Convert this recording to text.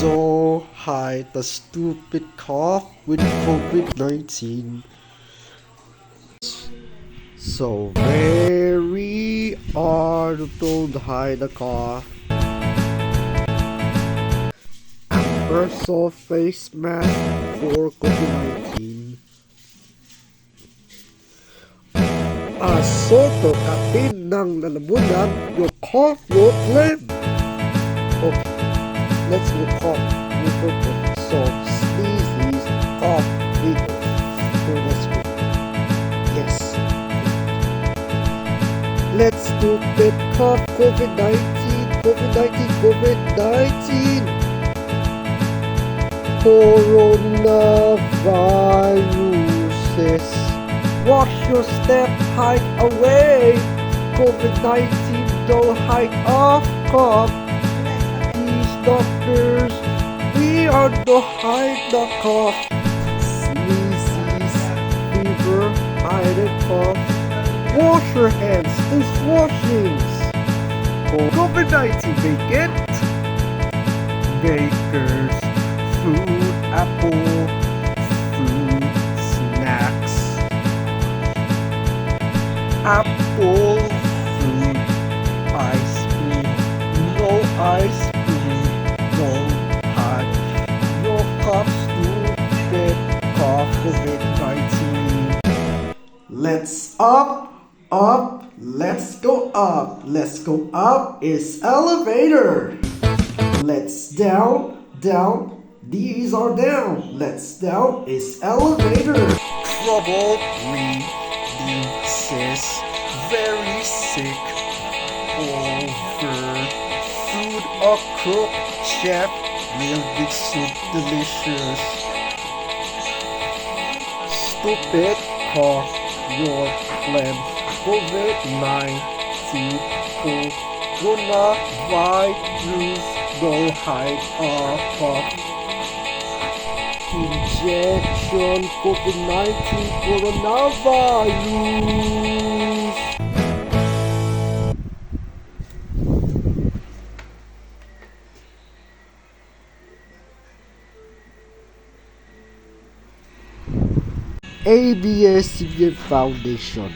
So hide the stupid cough with COVID-19. So very hard to hide the cough. Also face mask for COVID-19. Soto atin ng lalamunan your cough, your phlegm. Okay, let's do cough. So sneeze, cough, wiggle. So let's go. Yes. Let's do it. Cough, COVID-19, COVID-19, COVID-19. Coronaviruses. Wash your step, hide away. COVID-19, don't hide off, cough. These doctors, we are the hide the cough. Sneezes, fever, hide and cough. Wash your hands, dishwashings. COVID-19 vacant. Bakers, food, apple, food, snacks. Apple, fruit, ice cream, no ice cream, no hot, no cough, stupid cough, COVID-19. Let's up, let's go up. Let's go up is elevator. Let's down, these are down. Let's down is elevator. Trouble, releases, very sick, over, food or cook, chef, real big soup, delicious. Stupid cough, your phlegm, COVID-19, coronavirus, no hide or cough. Injection, COVID-19, coronavirus. ABS-CBN Foundation.